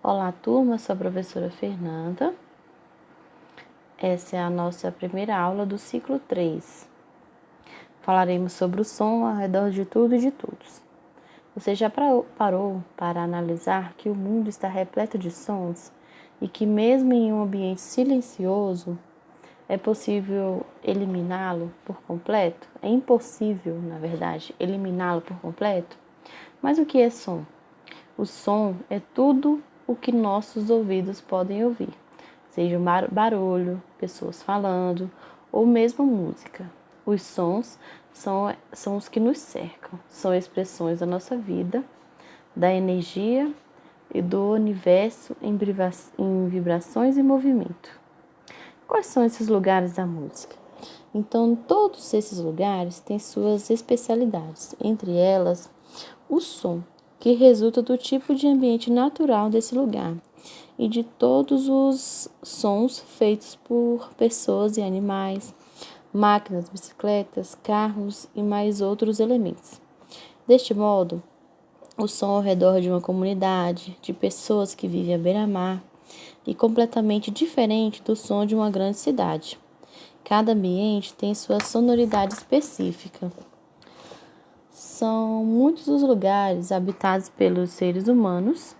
Olá, turma, sou a professora Fernanda. Essa é a nossa primeira aula do ciclo 3. Falaremos sobre o som ao redor de tudo e de todos. Você já parou para analisar que o mundo está repleto de sons e que mesmo em um ambiente silencioso é possível eliminá-lo por completo? É impossível, na verdade, eliminá-lo por completo? Mas o que é som? O som é tudo o que nossos ouvidos podem ouvir, seja barulho, pessoas falando ou mesmo música. Os sons são os que nos cercam, são expressões da nossa vida, da energia e do universo em vibrações e movimento. Quais são esses lugares da música? Então, todos esses lugares têm suas especialidades, entre elas o som, que resulta do tipo de ambiente natural desse lugar e de todos os sons feitos por pessoas e animais, máquinas, bicicletas, carros e mais outros elementos. Deste modo, o som ao redor de uma comunidade, de pessoas que vivem à beira-mar, e completamente diferente do som de uma grande cidade. Cada ambiente tem sua sonoridade específica. São muitos os lugares habitados pelos seres humanos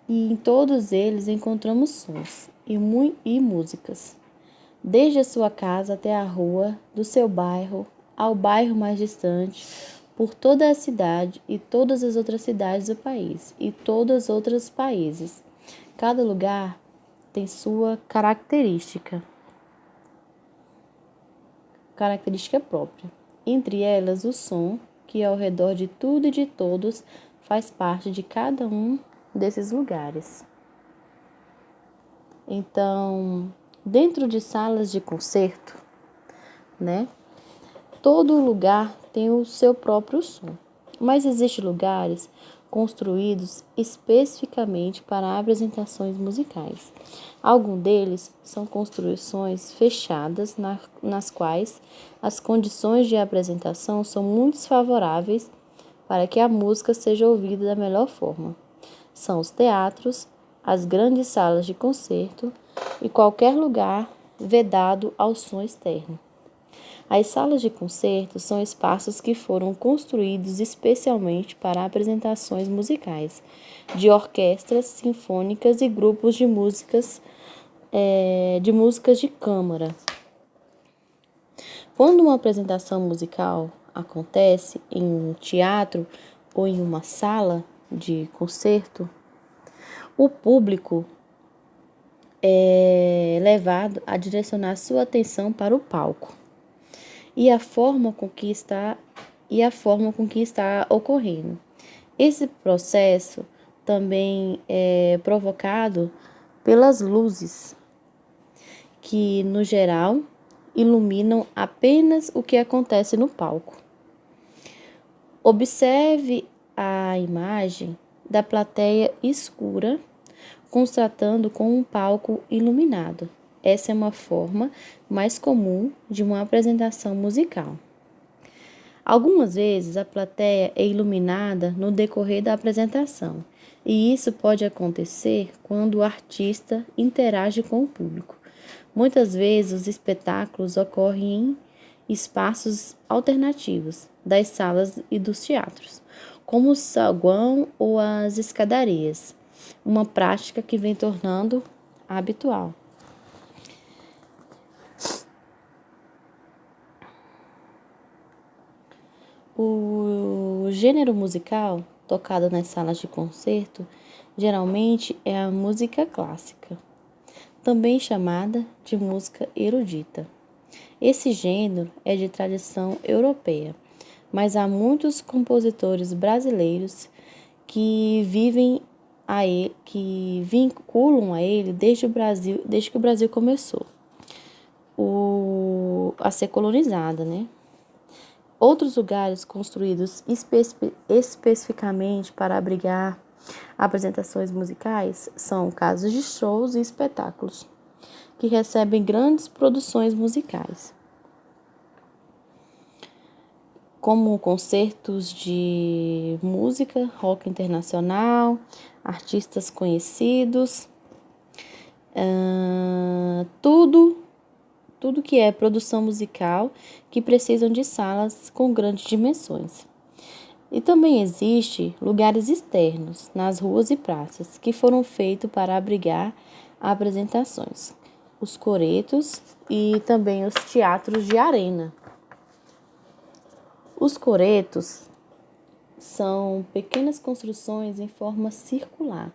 e em todos eles encontramos sons e músicas, desde a sua casa até a rua, do seu bairro ao bairro mais distante, por toda a cidade e todas as outras cidades do país e todos os outros países. Cada lugar tem sua característica própria. Entre elas, o som, que ao redor de tudo e de todos faz parte de cada um desses lugares. Então, dentro de salas de concerto, todo lugar tem o seu próprio som, mas existem lugares construídos especificamente para apresentações musicais. Alguns deles são construções fechadas nas quais as condições de apresentação são muito favoráveis para que a música seja ouvida da melhor forma. São os teatros, as grandes salas de concerto e qualquer lugar vedado ao som externo. As salas de concerto são espaços que foram construídos especialmente para apresentações musicais, de orquestras sinfônicas e grupos de músicas de câmara. Quando uma apresentação musical acontece em um teatro ou em uma sala de concerto, o público é levado a direcionar sua atenção para o palco e a forma com que está ocorrendo. Esse processo também é provocado pelas luzes, que, no geral, iluminam apenas o que acontece no palco. Observe a imagem da plateia escura contrastando com um palco iluminado. Essa é uma forma mais comum de uma apresentação musical. Algumas vezes a plateia é iluminada no decorrer da apresentação, e isso pode acontecer quando o artista interage com o público. Muitas vezes os espetáculos ocorrem em espaços alternativos das salas e dos teatros, como o saguão ou as escadarias, uma prática que vem tornando habitual. O gênero musical tocado nas salas de concerto geralmente é a música clássica, também chamada de música erudita. Esse gênero é de tradição europeia, mas há muitos compositores brasileiros que vinculam a ele desde que o Brasil começou a ser colonizada, Outros lugares construídos especificamente para abrigar apresentações musicais são casas de shows e espetáculos, que recebem grandes produções musicais. como concertos de música, rock internacional, artistas conhecidos, tudo que é produção musical que precisam de salas com grandes dimensões. E também existe lugares externos, nas ruas e praças, que foram feitos para abrigar apresentações, os coretos e também os teatros de arena. Os coretos são pequenas construções em forma circular,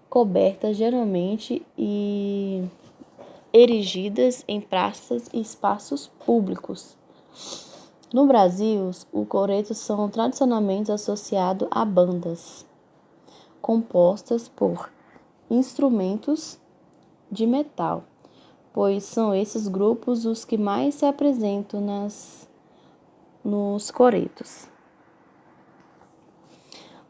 cobertas geralmente e erigidas em praças e espaços públicos. No Brasil, os coretos são tradicionalmente associados a bandas compostas por instrumentos de metal, pois são esses grupos os que mais se apresentam nos coretos.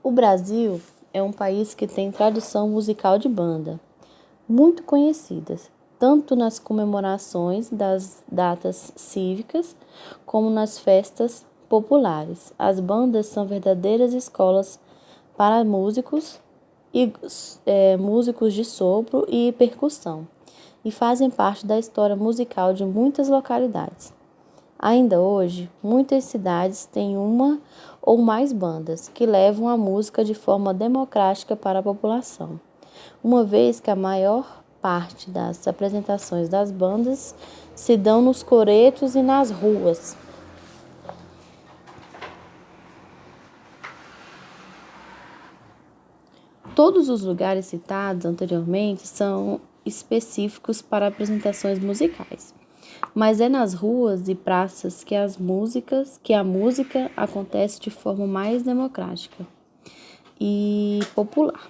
O Brasil é um país que tem tradição musical de banda, muito conhecidas, tanto nas comemorações das datas cívicas como nas festas populares. As bandas são verdadeiras escolas para músicos músicos de sopro e percussão e fazem parte da história musical de muitas localidades. Ainda hoje, muitas cidades têm uma ou mais bandas que levam a música de forma democrática para a população, uma vez que a maior parte das apresentações das bandas se dão nos coretos e nas ruas. Todos os lugares citados anteriormente são específicos para apresentações musicais, mas é nas ruas e praças que a música acontece de forma mais democrática e popular.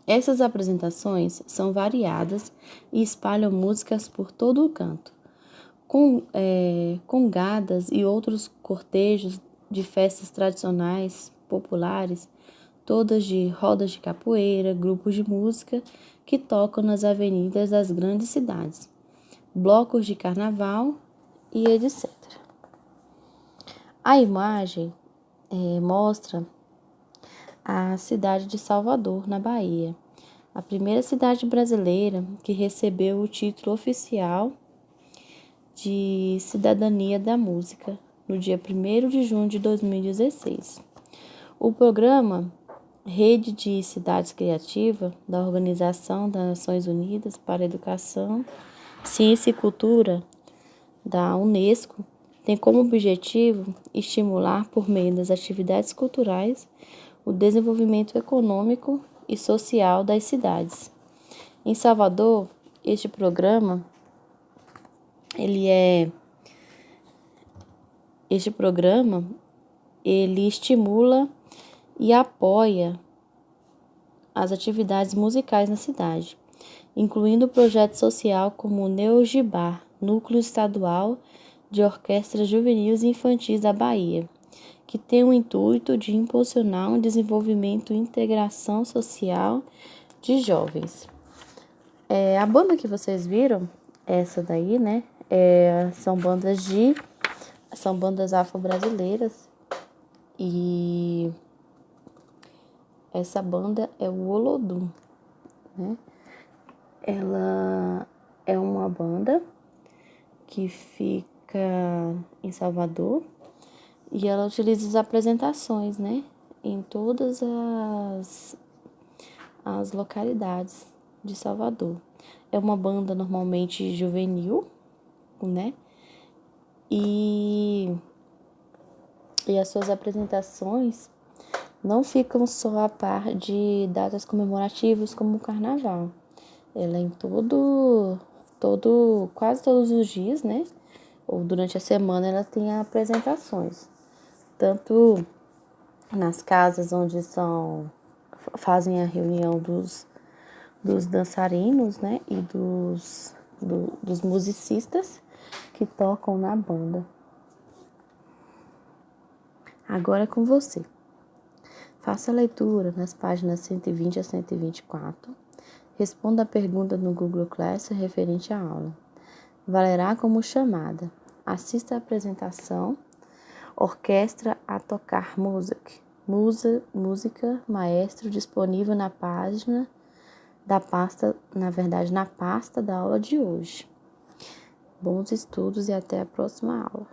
Essas apresentações são variadas e espalham músicas por todo o canto, congadas e outros cortejos de festas tradicionais populares, todas de rodas de capoeira, grupos de música que tocam nas avenidas das grandes cidades, blocos de carnaval e etc. A imagem mostra a cidade de Salvador, na Bahia, a primeira cidade brasileira que recebeu o título oficial de Cidadania da Música, no dia 1º de junho de 2016. O programa Rede de Cidades Criativas da Organização das Nações Unidas para a Educação, Ciência e Cultura, da Unesco, tem como objetivo estimular, por meio das atividades culturais, o desenvolvimento econômico e social das cidades. Em Salvador, este programa ele estimula e apoia as atividades musicais na cidade, incluindo o projeto social como o Neogibar, Núcleo Estadual de Orquestras Juvenis e Infantis da Bahia, que tem o intuito de impulsionar um desenvolvimento e integração social de jovens. A banda que vocês viram, essa daí, né, são bandas afro-brasileiras, e essa banda é o Olodum, né? Ela é uma banda que fica em Salvador e ela utiliza as apresentações, né, em todas as localidades de Salvador. É uma banda normalmente juvenil, né? E as suas apresentações não ficam só a par de datas comemorativas como o carnaval. Ela é em quase todos os dias, né? Ou durante a semana ela tem apresentações. Tanto nas casas onde fazem a reunião dos dançarinos, né? E dos musicistas que tocam na banda. Agora é com você. Faça a leitura nas páginas 120 a 124. Responda a pergunta no Google Classroom referente à aula. Valerá como chamada. Assista a apresentação Orquestra a Tocar Música Maestro disponível na página da pasta, na pasta da aula de hoje. Bons estudos e até a próxima aula.